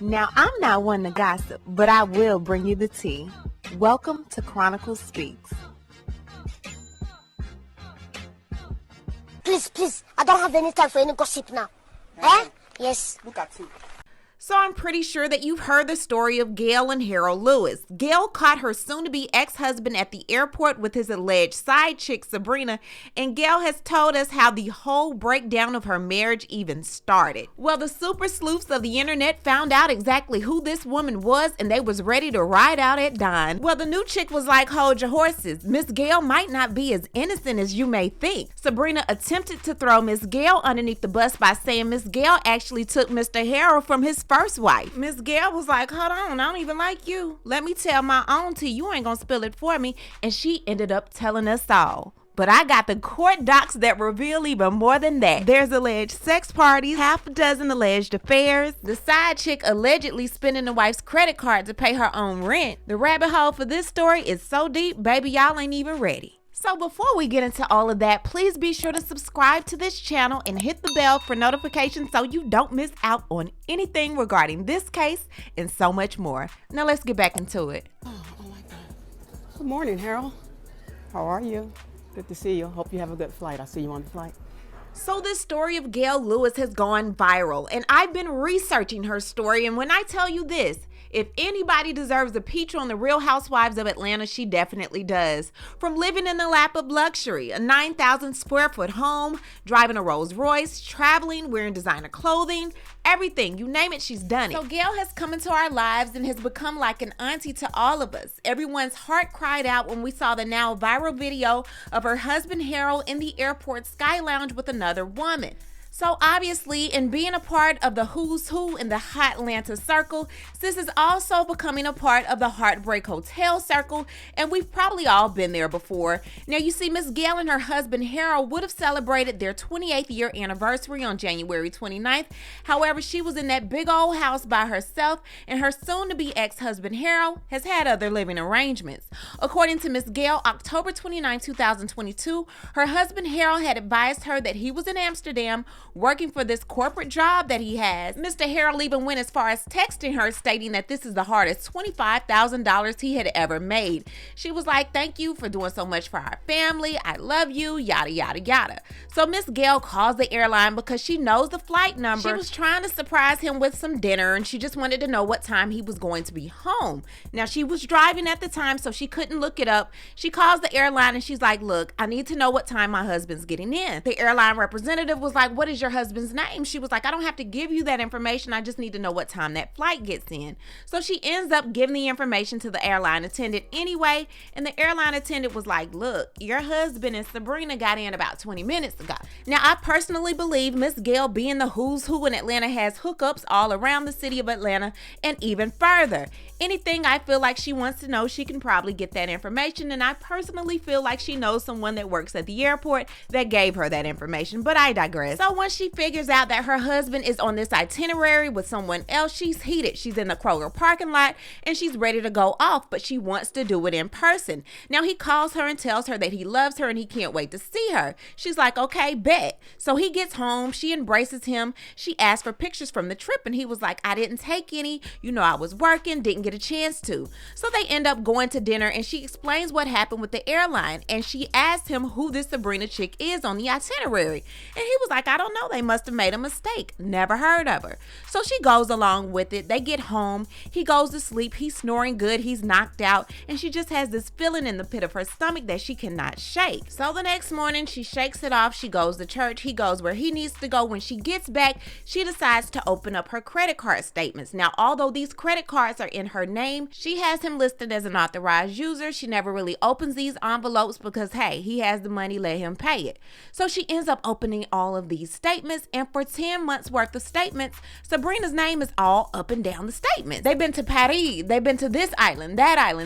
Now, I'm not one to gossip, but I will bring you the tea. Welcome to Chronicle Speaks. Please, I don't have any time for any gossip now. Eh? Yes. Look at you. So I'm pretty sure that you've heard the story of Gail and Harold Lewis. Gail caught her soon-to-be ex-husband at the airport with his alleged side chick, Sabrina, and Gail has told us how the whole breakdown of her marriage even started. Well, the super sleuths of the internet found out exactly who this woman was, and they was ready to ride out at dawn. Well, the new chick was like, hold your horses. Miss Gail might not be as innocent as you may think. Sabrina attempted to throw Miss Gail underneath the bus by saying Miss Gail actually took Mr. Harold from his first wife. Miss Gail was like, hold on, I don't even like you. Let me tell my own tea. You ain't gonna spill it for me. And she ended up telling us all. But I got the court docs that reveal even more than that. There's alleged sex parties, half a dozen alleged affairs, the side chick allegedly spending the wife's credit card to pay her own rent. The rabbit hole for this story is so deep, baby, y'all ain't even ready. So before we get into all of that, please be sure to subscribe to this channel and hit the bell for notifications so you don't miss out on anything regarding this case and so much more. Now let's get back into it. Oh my God. Good morning, Harold. How are you? Good to see you. Hope you have a good flight. I'll see you on the flight. So this story of Gail Lewis has gone viral, and I've been researching her story, and when I tell you this, if anybody deserves a feature on the Real Housewives of Atlanta, she definitely does. From living in the lap of luxury, a 9,000 square foot home, driving a Rolls Royce, traveling, wearing designer clothing, everything, you name it, she's done it. So Gail has come into our lives and has become like an auntie to all of us. Everyone's heart cried out when we saw the now viral video of her husband Harold in the airport Sky Lounge with another woman. So obviously, in being a part of the who's who in the hot Atlanta circle, sis is also becoming a part of the Heartbreak Hotel circle, and we've probably all been there before. Now, you see, Miss Gail and her husband Harold would have celebrated their 28th year anniversary on January 29th. However, she was in that big old house by herself, and her soon-to-be ex-husband Harold has had other living arrangements. According to Miss Gail, October 29, 2022, her husband Harold had advised her that he was in Amsterdam working for this corporate job that he has. Mr. Harold even went as far as texting her, stating that this is the hardest $25,000 he had ever made. She was like, thank you for doing so much for our family. I love you, yada, yada, yada. So Miss Gail calls the airline because she knows the flight number. She was trying to surprise him with some dinner, and she just wanted to know what time he was going to be home. Now, she was driving at the time, so she couldn't look it up. She calls the airline and she's like, look, I need to know what time my husband's getting in. The airline representative was like, what is your husband's name? She was like, I don't have to give you that information. I just need to know what time that flight gets in. So she ends up giving the information to the airline attendant anyway. And the airline attendant was like, look, your husband and Sabrina got in about 20 minutes ago. Now, I personally believe Miss Gail, being the who's who in Atlanta, has hookups all around the city of Atlanta and even further. Anything I feel like she wants to know, she can probably get that information. And I personally feel like she knows someone that works at the airport that gave her that information, but I digress. So once she figures out that her husband is on this itinerary with someone else, she's heated. She's in the Kroger parking lot and she's ready to go off, but she wants to do it in person. Now, he calls her and tells her that he loves her and he can't wait to see her. She's like, okay, bet. So he gets home, she embraces him. She asks for pictures from the trip and he was like, I didn't take any. You know, I was working, didn't get a chance to. So they end up going to dinner and she explains what happened with the airline, and she asked him who this Sabrina chick is on the itinerary. And he was like, I don't know, they must have made a mistake. Never heard of her. So she goes along with it. They get home. He goes to sleep. He's snoring good. He's knocked out. And she just has this feeling in the pit of her stomach that she cannot shake. So the next morning, she shakes it off. She goes to church. He goes where he needs to go. When she gets back, she decides to open up her credit card statements. Now, although these credit cards are in her name, she has him listed as an authorized user. She never really opens these envelopes because, hey, he has the money, let him pay it. So she ends up opening all of these statements, and for 10 months worth of statements, Sabrina's name is all up and down the statements. They've been to Paris, they've been to this island,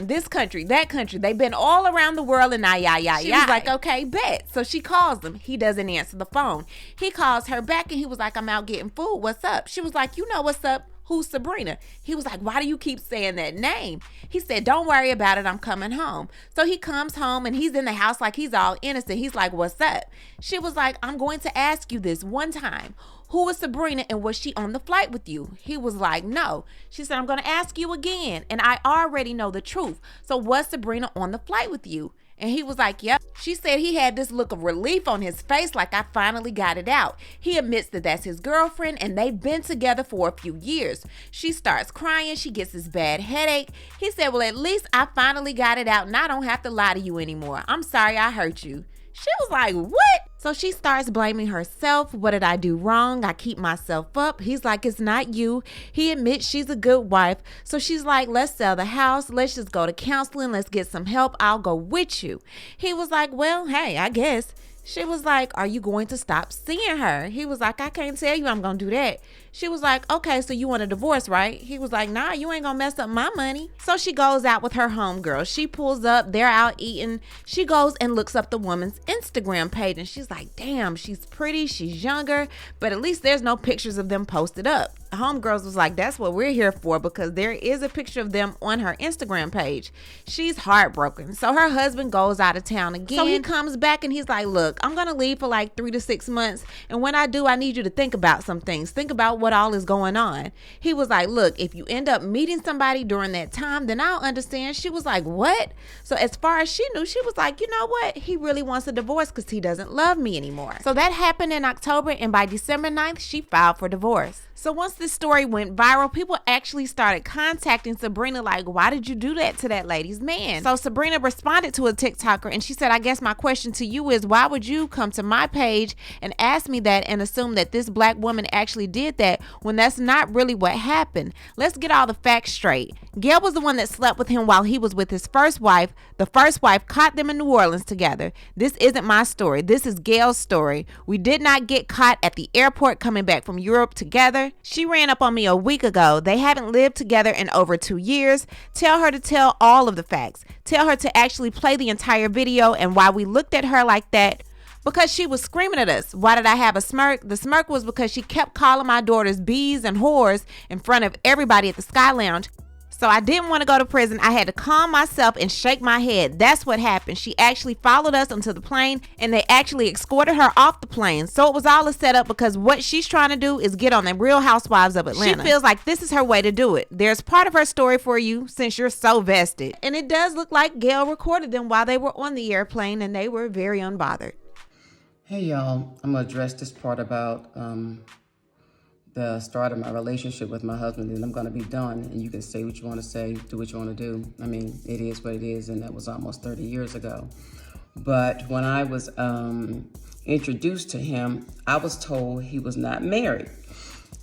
this country, that country. They've been all around the world, and She was like, okay, bet. So she calls him. He doesn't answer the phone. He calls her back and he was like, I'm out getting food. What's up? She was like, you know what's up. Who's Sabrina? He was like, why do you keep saying that name? He said, don't worry about it. I'm coming home. So he comes home and he's in the house like he's all innocent. He's like, what's up? She was like, I'm going to ask you this one time. who was Sabrina and was she on the flight with you? He was like, no. She said, I'm going to ask you again, and I already know the truth. So was Sabrina on the flight with you? And he was like, yep. She said he had this look of relief on his face, like I finally got it out. He admits that that's his girlfriend and they've been together for a few years. She starts crying. She gets this bad headache. He said, well, at least I finally got it out and I don't have to lie to you anymore. I'm sorry I hurt you. She was like, what? So she starts blaming herself. What did I do wrong? I keep myself up. He's like, it's not you. He admits she's a good wife. So she's like, let's sell the house. Let's just go to counseling. Let's get some help. I'll go with you. He was like, well, hey, I guess. She was like, are you going to stop seeing her? He was like, I can't tell you I'm going to do that. She was like, okay, so you want a divorce, right? He was like, nah, you ain't going to mess up my money. So she goes out with her homegirl. She pulls up. They're out eating. She goes and looks up the woman's Instagram page. And she's like, damn, she's pretty. She's younger. But at least there's no pictures of them posted up. The homegirls was like, that's what we're here for, because there is a picture of them on her Instagram page. She's heartbroken. So her husband goes out of town again. So he comes back and he's like, look, I'm going to leave for like 3 to 6 months. And when I do, I need you to think about some things. Think about what all is going on. He was like, look, if you end up meeting somebody during that time, then I'll understand. She was like, what? So as far as she knew, she was like, you know what? He really wants a divorce because he doesn't love me anymore. So that happened in October, and by December 9th, she filed for divorce. So once this story went viral, people actually started contacting Sabrina like, why did you do that to that lady's man? So Sabrina responded to a TikToker and she said, I guess my question to you is, why would you come to my page and ask me that and assume that this black woman actually did that when that's not really what happened? Let's get all the facts straight. Gail was the one that slept with him while he was with his first wife. The first wife caught them in New Orleans together. This isn't my story. This is Gail's story. We did not get caught at the airport coming back from Europe together. She ran up on me a week ago. They haven't lived together in over 2 years. Tell her to tell all of the facts. Tell her to actually play the entire video and why we looked at her like that. Because she was screaming at us. Why did I have a smirk? The smirk was because she kept calling my daughters bees and whores in front of everybody at the Sky Lounge. So I didn't want to go to prison. I had to calm myself and shake my head. That's what happened. She actually followed us onto the plane and they actually escorted her off the plane. So it was all a setup because what she's trying to do is get on the Real Housewives of Atlanta. She feels like this is her way to do it. There's part of her story for you since you're so vested. And it does look like Gail recorded them while they were on the airplane and they were very unbothered. Hey y'all, I'm going to address this part about the start of my relationship with my husband, and I'm going to be done, and you can say what you want to say, do what you want to do. I mean, it is what it is, and that was almost 30 years ago. But when I was introduced to him, I was told he was not married,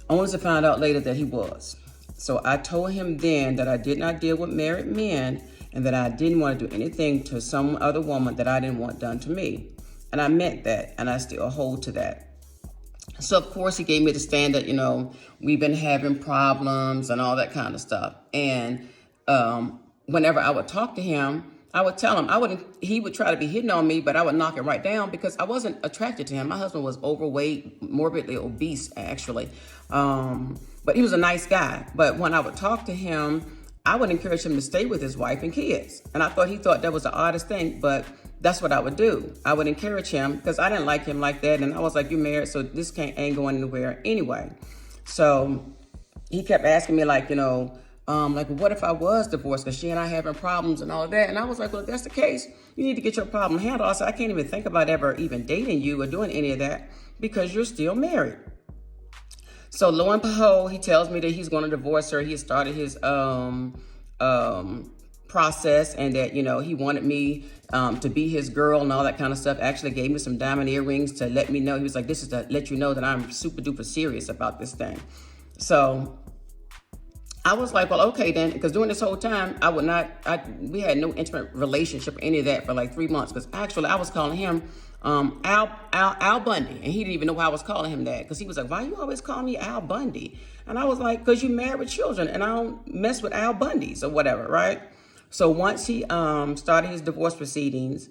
only to find out later that he was. So I told him then that I did not deal with married men and that I didn't want to do anything to some other woman that I didn't want done to me. And I meant that, and I still hold to that. So, of course, he gave me the standard, we've been having problems and all that kind of stuff. And whenever I would talk to him, I would tell him, he would try to be hitting on me, but I would knock it right down because I wasn't attracted to him. My husband was overweight, morbidly obese, actually. But he was a nice guy. But when I would talk to him, I would encourage him to stay with his wife and kids. And I thought he thought that was the oddest thing, but that's what I would do. I would encourage him because I didn't like him like that. And I was like, you're married, so this ain't going anywhere anyway. So he kept asking me like, what if I was divorced? Because she and I having problems and all of that. And I was like, well, if that's the case, you need to get your problem handled. I said, I can't even think about ever even dating you or doing any of that because you're still married. So lo and behold, he tells me that he's going to divorce her. He had started his process and that, he wanted me to be his girl and all that kind of stuff. Actually gave me some diamond earrings to let me know. He was like, this is to let you know that I'm super duper serious about this thing. So I was like, well, okay then, because during this whole time, we had no intimate relationship or any of that for like 3 months. Because actually I was calling him Al Bundy, and he didn't even know why I was calling him that, because he was like, why you always call me Al Bundy? And I was like, because you married with children and I don't mess with Al Bundys or whatever, right? So once he started his divorce proceedings,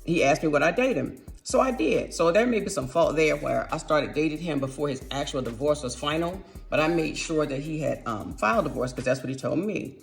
he asked me would I date him. So I did. So there may be some fault there where I started dating him before his actual divorce was final, but I made sure that he had filed divorce because that's what he told me.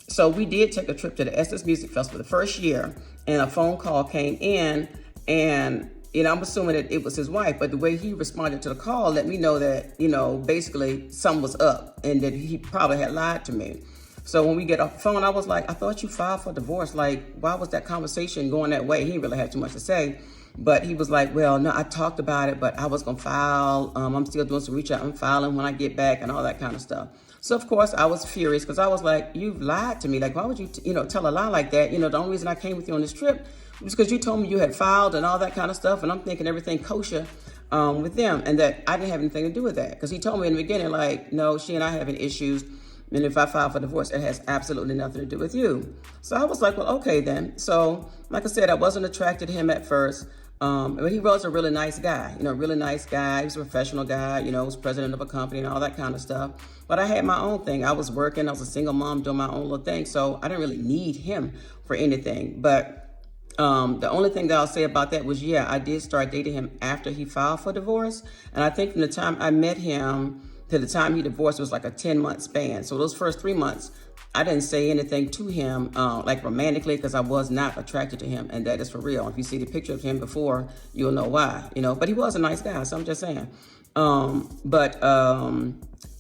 So we did take a trip to the Essence Music Festival the first year, and a phone call came in, and I'm assuming that it was his wife, but the way he responded to the call let me know that, basically something was up and that he probably had lied to me. So when we get off the phone, I was like, I thought you filed for divorce. Like, why was that conversation going that way? He didn't really have too much to say. But he was like, well, no, I talked about it, but I was going to file. I'm still doing some reach out. I'm filing when I get back and all that kind of stuff. So, of course, I was furious because I was like, you've lied to me. Like, why would you, tell a lie like that? The only reason I came with you on this trip was because you told me you had filed and all that kind of stuff. And I'm thinking everything kosher with them and that I didn't have anything to do with that. Because he told me in the beginning, like, no, she and I having issues. And if I file for divorce, it has absolutely nothing to do with you. So I was like, well, okay, then. So, like I said, I wasn't attracted to him at first. But he was a really nice guy, really nice guy. He was a professional guy, was president of a company and all that kind of stuff. But I had my own thing. I was working. I was a single mom doing my own little thing. So I didn't really need him for anything. But the only thing that I'll say about that was, I did start dating him after he filed for divorce. And I think from the time I met him to the time he divorced was like a 10-month span. So those first 3 months, I didn't say anything to him, like romantically, because I was not attracted to him. And that is for real. If you see the picture of him before, you'll know why, but he was a nice guy. So I'm just saying. But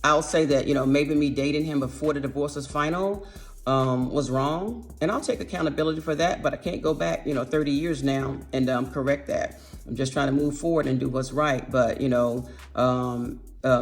I'll say that, maybe me dating him before the divorce was final was wrong. And I'll take accountability for that. But I can't go back, 30 years now and correct that. I'm just trying to move forward and do what's right. But,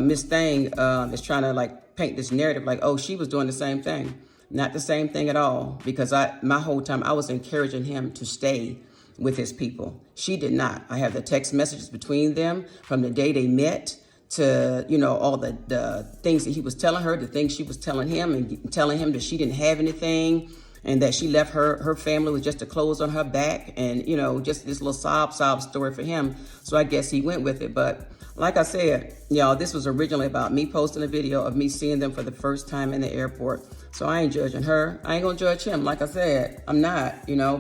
Miss Thing is trying to paint this narrative like, oh, she was doing the same thing. Not the same thing at all, because my whole time I was encouraging him to stay with his people. She did not. I have the text messages between them from the day they met to, all the things that he was telling her, the things she was telling him and telling him that she didn't have anything and that she left her family with just the clothes on her back and, just this little sob story for him. So I guess he went with it. But like I said, y'all, this was originally about me posting a video of me seeing them for the first time in the airport. So I ain't judging her. I ain't gonna judge him. Like I said, I'm not,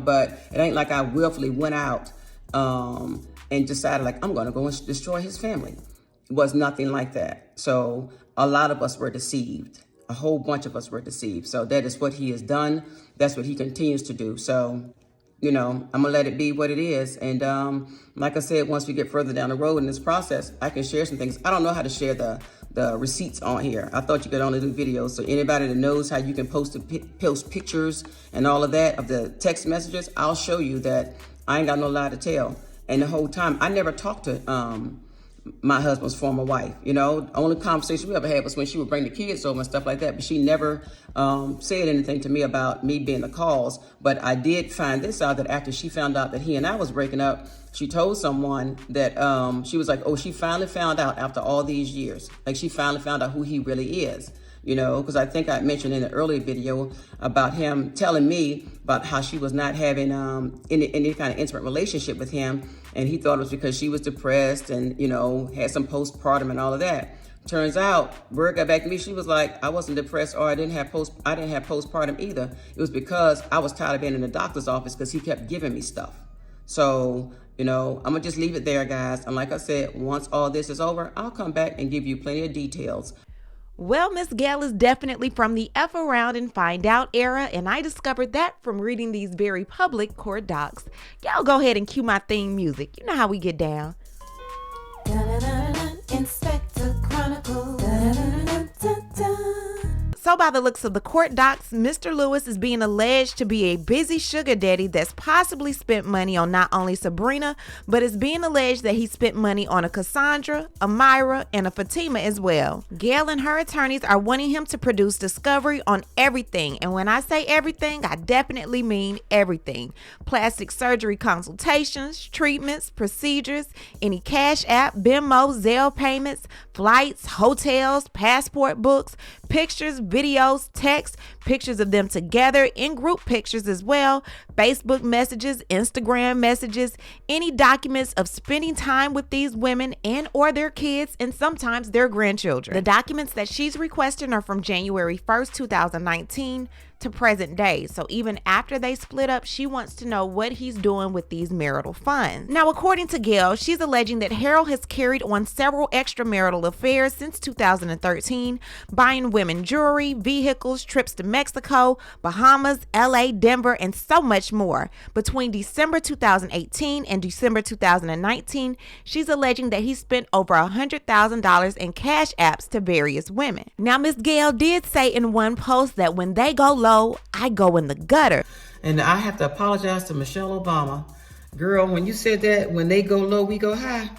but it ain't like I willfully went out and decided like, I'm gonna go and destroy his family. It was nothing like that. So a lot of us were deceived. A whole bunch of us were deceived. So that is what he has done. That's what he continues to do. So I'm going to let it be what it is. And like I said, once we get further down the road in this process, I can share some things. I don't know how to share the receipts on here. I thought you could only do videos. So anybody that knows how you can post pictures and all of that of the text messages, I'll show you that I ain't got no lie to tell. And the whole time, I never talked to my husband's former wife. The only conversation we ever had was when she would bring the kids over and stuff like that. But she never said anything to me about me being the cause. But I did find this out, that after she found out that he and I was breaking up, she told someone that she was like, oh, she finally found out after all these years. Like, she finally found out who he really is. Because I think I mentioned in the earlier video about him telling me about how she was not having any kind of intimate relationship with him. And he thought it was because she was depressed and, had some postpartum and all of that. Turns out, word got back to me. She was like, I wasn't depressed or I didn't have postpartum either. It was because I was tired of being in the doctor's office because he kept giving me stuff. So, I'm going to just leave it there, guys. And like I said, once all this is over, I'll come back and give you plenty of details. Well, Miss Gail is definitely from the F around and find out era, and I discovered that from reading these very public court docs. Y'all go ahead and cue my theme music. You know how we get down. Inspector Chronicle. So by the looks of the court docs, Mr. Lewis is being alleged to be a busy sugar daddy that's possibly spent money on not only Sabrina, but is being alleged that he spent money on a Cassandra, a Myra, and a Fatima as well. Gail and her attorneys are wanting him to produce discovery on everything. And when I say everything, I definitely mean everything. Plastic surgery consultations, treatments, procedures, any Cash App, Venmo, Zelle payments, flights, hotels, passport books, pictures, videos, text, pictures of them together, in group pictures as well, Facebook messages, Instagram messages, any documents of spending time with these women and or their kids and sometimes their grandchildren. The documents that she's requesting are from January 1st, 2019 to present day. So even after they split up, she wants to know what he's doing with these marital funds. Now, according to Gail, she's alleging that Harold has carried on several extramarital affairs since 2013, buying women jewelry, vehicles, trips to Mexico, Bahamas, LA, Denver, and so much much more. Between December 2018 and December 2019, she's alleging that he spent over $100,000 in cash apps to various women. Now, Miss Gail did say in one post that when they go low, I go in the gutter. And I have to apologize to Michelle Obama. Girl, when you said that, when they go low, we go high,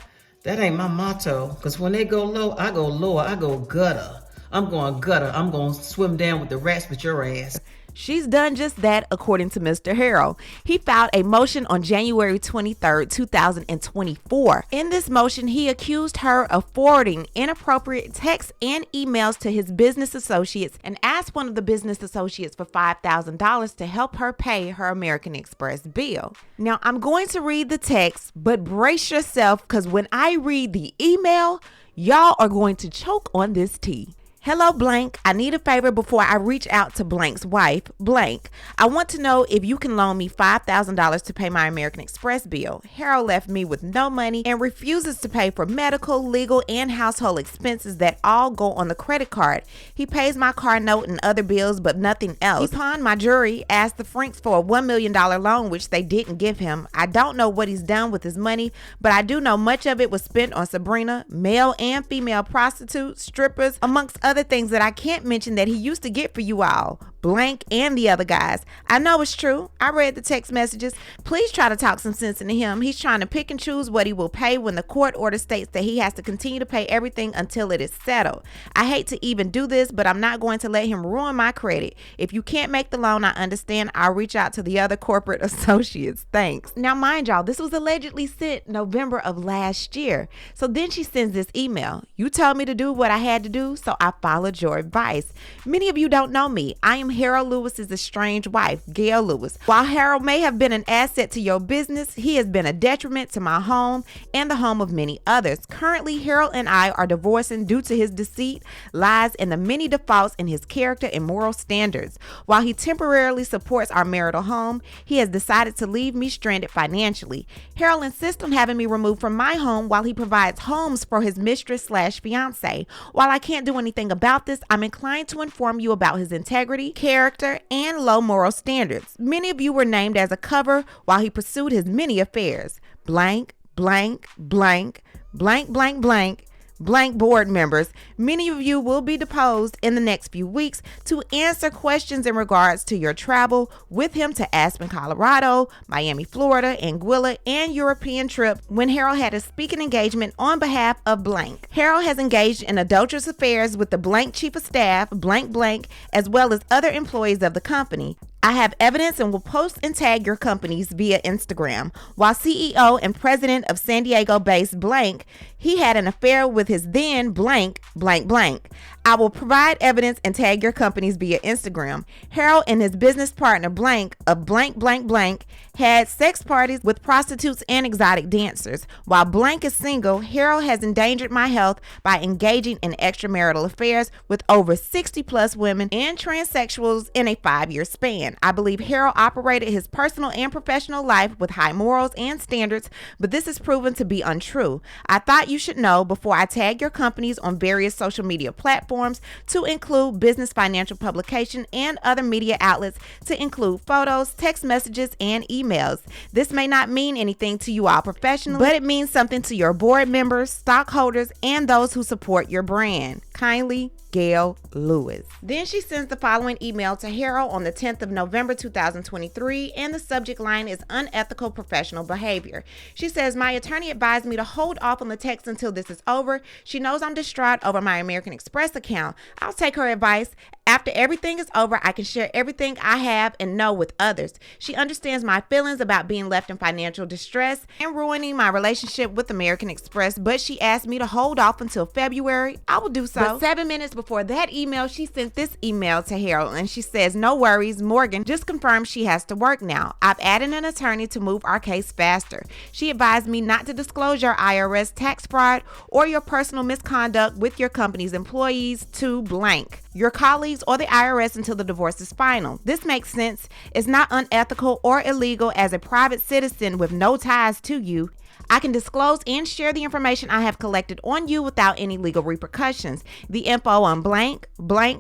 that ain't my motto. Because when they go low, I go lower, I go gutter. I'm going gutter. I'm going to swim down with the rats with your ass. She's done just that, according to Mr. Harrell. He filed a motion on January 23rd, 2024. In this motion, he accused her of forwarding inappropriate texts and emails to his business associates and asked one of the business associates for $5,000 to help her pay her American Express bill. Now, I'm going to read the text, but brace yourself, because when I read the email, y'all are going to choke on this tea. Hello, blank. I need a favor before I reach out to blank's wife, blank. I want to know if you can loan me $5,000 to pay my American Express bill. Harold left me with no money and refuses to pay for medical, legal, and household expenses that all go on the credit card. He pays my car note and other bills, but nothing else. He pawned my jewelry, asked the Franks for a $1 million loan, which they didn't give him. I don't know what he's done with his money, but I do know much of it was spent on Sabrina, male and female prostitutes, strippers, amongst other things that I can't mention that he used to get for you all, blank, and the other guys. I know it's true. I read the text messages. Please try to talk some sense into him. He's trying to pick and choose what he will pay when the court order states that he has to continue to pay everything until it is settled. I hate to even do this, but I'm not going to let him ruin my credit. If you can't make the loan, I understand. I'll reach out to the other corporate associates. Thanks. Now, mind y'all, this was allegedly sent November of last year. So then she sends this email. You told me to do what I had to do, so I followed your advice. Many of you don't know me. I am Harold Lewis's estranged wife, Gail Lewis. While Harold may have been an asset to your business, he has been a detriment to my home and the home of many others. Currently, Harold and I are divorcing due to his deceit, lies, and the many defaults in his character and moral standards. While he temporarily supports our marital home, he has decided to leave me stranded financially. Harold insists on having me removed from my home while he provides homes for his mistress/fiance. While I can't do anything about this, I'm inclined to inform you about his integrity, character, and low moral standards. Many of you were named as a cover while he pursued his many affairs. Blank, blank, blank, blank, blank, blank, blank board members. Many of you will be deposed in the next few weeks to answer questions in regards to your travel with him to Aspen, Colorado, Miami, Florida, Anguilla, and European trip when Harold had a speaking engagement on behalf of blank. Harold has engaged in adulterous affairs with the blank chief of staff, blank blank, as well as other employees of the company. I have evidence and will post and tag your companies via Instagram. While CEO and president of San Diego-based blank, he had an affair with his then blank, blank, blank. I will provide evidence and tag your companies via Instagram. Harold and his business partner blank of blank, blank, blank had sex parties with prostitutes and exotic dancers. While blank is single, Harold has endangered my health by engaging in extramarital affairs with over 60 plus women and transsexuals in a 5-year span. I believe Harold operated his personal and professional life with high morals and standards, but this is proven to be untrue. I thought you should know before I tag your companies on various social media platforms to include business financial publication and other media outlets to include photos, text messages, and emails. This may not mean anything to you all professionally, but it means something to your board members, stockholders, and those who support your brand. Kindly, Gail Lewis. Then she sends the following email to Harold on the 10th of November 2023, and the subject line is unethical professional behavior. She says, my attorney advised me to hold off on the text until this is over. She knows I'm distraught over my American Express account. I'll take her advice. After everything is over, I can share everything I have and know with others. She understands my feelings about being left in financial distress and ruining my relationship with American Express, but she asked me to hold off until February. I will do so. But 7 minutes before that email, she sent this email to Harold, and she says, no worries, Morgan just confirmed she has to work now. I've added an attorney to move our case faster. She advised me not to disclose your IRS tax fraud or your personal misconduct with your company's employees to blank, your colleagues, or the IRS until the divorce is final. This makes sense. It's not unethical or illegal as a private citizen with no ties to you. I can disclose and share the information I have collected on you without any legal repercussions. The info on blank,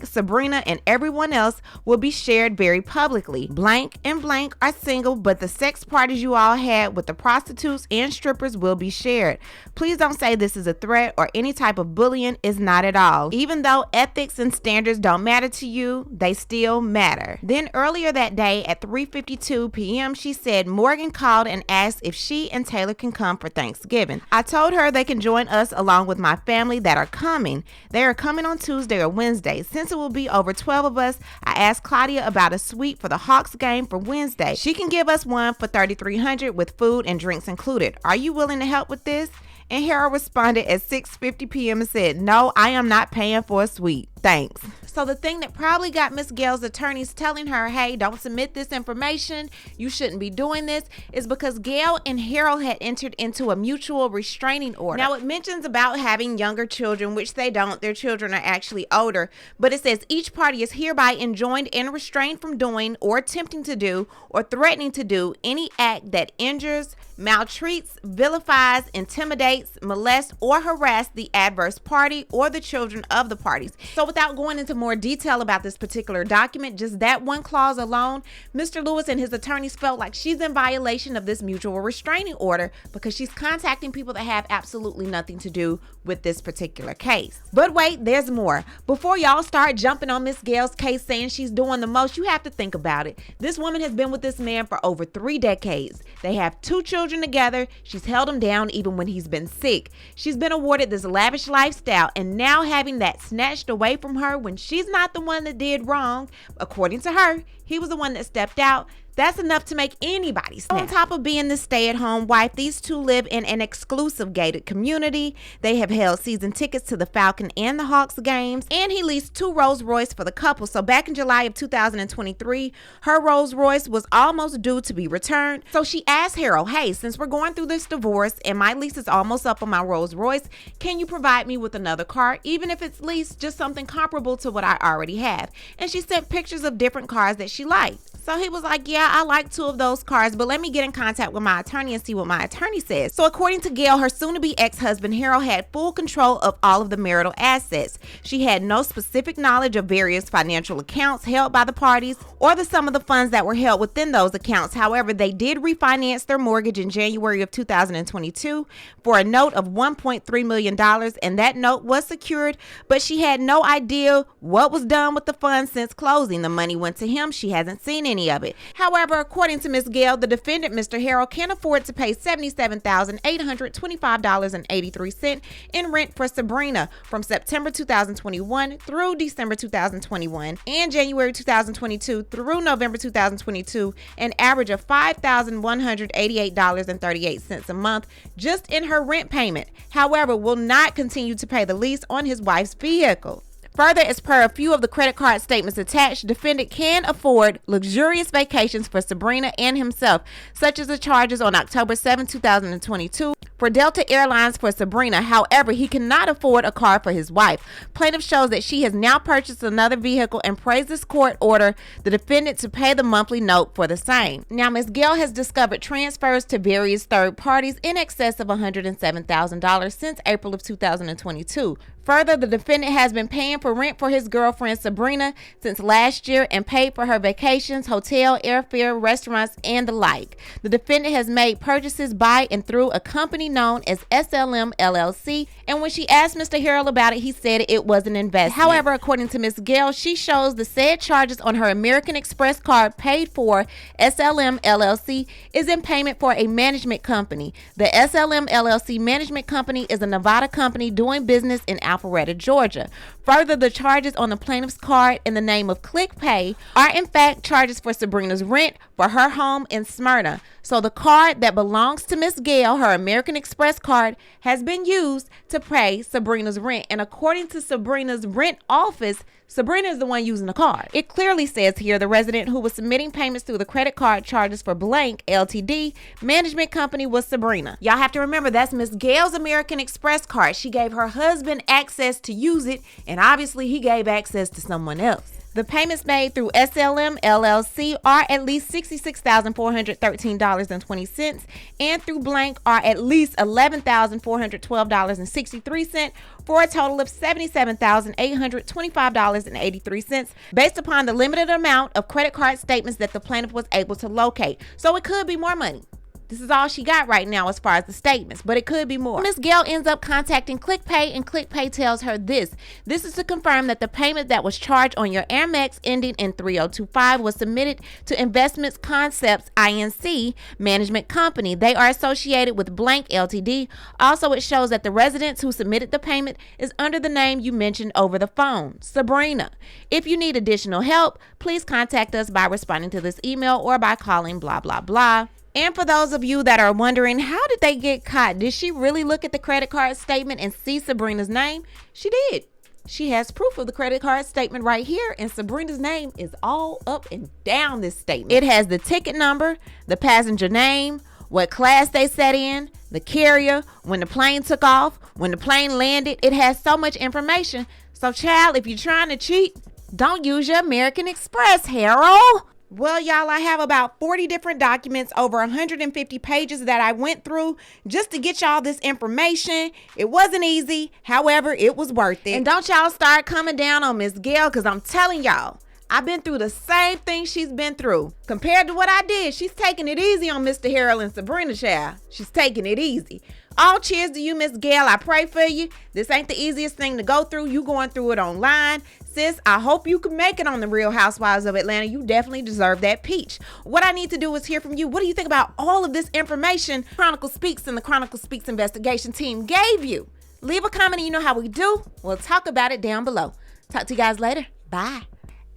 Sabrina, and everyone else will be shared very publicly. Blank and blank are single, but the sex parties you all had with the prostitutes and strippers will be shared. Please don't say this is a threat or any type of bullying. Is not at all. Even though ethics and standards don't matter to you, they still matter. Then earlier that day at 3:52 p.m., she said Morgan called and asked if she and Taylor can come for Thanksgiving. I told her they can join us along with my family that are coming. They are coming on Tuesday or Wednesday. Since it will be over 12 of us, I asked Claudia about a suite for the Hawks game for Wednesday. She can give us one for $3,300 with food and drinks included. Are you willing to help with this? And Harold responded at 6:50 p.m. and said, no, I am not paying for a suite. Thanks. So the thing that probably got Miss Gail's attorneys telling her, hey, don't submit this information, you shouldn't be doing this, is because Gail and Harold had entered into a mutual restraining order. Now it mentions about having younger children, which they don't. Their children are actually older. But it says each party is hereby enjoined and restrained from doing or attempting to do or threatening to do any act that injures, maltreats, vilifies, intimidates, molests, or harass the adverse party or the children of the parties. So without going into more detail about this particular document, just that one clause alone, Mr. Lewis and his attorneys felt like she's in violation of this mutual restraining order because she's contacting people that have absolutely nothing to do with this particular case. But wait, there's more. Before y'all start jumping on Miss Gail's case saying she's doing the most, you have to think about it. This woman has been with this man for over 3 decades. They have 2 children together. She's held him down even when he's been sick. She's been awarded this lavish lifestyle, and now having that snatched away from her when she's not the one that did wrong, according to her, he was the one that stepped out. That's enough to make anybody snap. On top of being the stay-at-home wife, these two live in an exclusive gated community. They have held season tickets to the Falcon and the Hawks games, and he leased 2 Rolls Royce for the couple. So back in July of 2023, her Rolls Royce was almost due to be returned. So she asked Harold, hey, since we're going through this divorce and my lease is almost up on my Rolls Royce, can you provide me with another car, even if it's leased, just something comparable to what I already have? And she sent pictures of different cars that she liked. So he was like, yeah, I like 2 of those cars, but let me get in contact with my attorney and see what my attorney says. So according to Gail, her soon-to-be ex-husband Harold had full control of all of the marital assets. She had no specific knowledge of various financial accounts held by the parties or the sum of the funds that were held within those accounts. However, they did refinance their mortgage in January of 2022 for a note of $1.3 million, and that note was secured, but she had no idea what was done with the funds since closing. The money went to him. She hasn't seen any of it. However, according to Ms. Gail, the defendant, Mr. Harold, can afford to pay $77,825.83 in rent for Sabrina from September 2021 through December 2021 and January 2022 through November 2022, an average of $5,188.38 a month just in her rent payment. However, will not continue to pay the lease on his wife's vehicle. Further, as per a few of the credit card statements attached, defendant can afford luxurious vacations for Sabrina and himself, such as the charges on October 7, 2022 for Delta Airlines for Sabrina. However, he cannot afford a car for his wife. Plaintiff shows that she has now purchased another vehicle and praised this court order the defendant to pay the monthly note for the same. Now, Ms. Gail has discovered transfers to various third parties in excess of $107,000 since April of 2022. Further, the defendant has been paying for rent for his girlfriend Sabrina since last year and paid for her vacations, hotel, airfare, restaurants, and the like. The defendant has made purchases by and through a company known as SLM LLC, and when she asked Mr. Harold about it, he said it was an investment. However, according to Ms. Gail, she shows the said charges on her American Express card paid for SLM LLC is in payment for a management company. The SLM LLC management company is a Nevada company doing business in Alpharetta, Georgia. Further, the charges on the plaintiff's card in the name of ClickPay are in fact charges for Sabrina's rent for her home in Smyrna. So the card that belongs to Miss Gail, her American Express card, has been used to pay Sabrina's rent. And according to Sabrina's rent office, Sabrina is the one using the card. It clearly says here the resident who was submitting payments through the credit card charges for blank LTD management company was Sabrina. Y'all have to remember that's Miss Gail's American Express card. She gave her husband access to use it, and obviously he gave access to someone else. The payments made through SLM LLC are at least $66,413.20, and through blank are at least $11,412.63, for a total of $77,825.83, based upon the limited amount of credit card statements that the plaintiff was able to locate. So it could be more money. This is all she got right now as far as the statements, but it could be more. Miss Gail ends up contacting ClickPay, and ClickPay tells her this. This is to confirm that the payment that was charged on your Amex ending in 3025 was submitted to Investments Concepts Inc. Management Company. They are associated with blank Ltd. Also, it shows that the resident who submitted the payment is under the name you mentioned over the phone, Sabrina. If you need additional help, please contact us by responding to this email or by calling blah, blah, blah. And for those of you that are wondering, how did they get caught? Did she really look at the credit card statement and see Sabrina's name? She did. She has proof of the credit card statement right here, and Sabrina's name is all up and down this statement. It has the ticket number, the passenger name, what class they sat in, the carrier, when the plane took off, when the plane landed. It has so much information. So, child, if you're trying to cheat, don't use your American Express, Harold. Well, y'all, I have about 40 different documents, over 150 pages that I went through just to get y'all this information. It wasn't easy. However, it was worth it. And don't y'all start coming down on Miss Gail, because I'm telling y'all, I've been through the same thing she's been through. Compared to what I did, she's taking it easy on Mr. Harold and Sabrina, child. She's taking it easy. All cheers to you, Miss Gail. I pray for you. This ain't the easiest thing to go through. You going through it online. Sis, I hope you can make it on the Real Housewives of Atlanta. You definitely deserve that peach. What I need to do is hear from you. What do you think about all of this information Chronicle Speaks and the Chronicle Speaks investigation team gave you? Leave a comment and you know how we do. We'll talk about it down below. Talk to you guys later. Bye.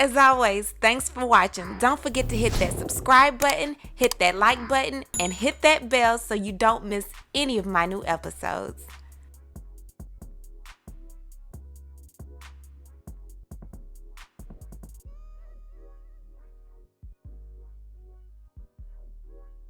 As always, thanks for watching. Don't forget to hit that subscribe button, hit that like button, and hit that bell so you don't miss any of my new episodes.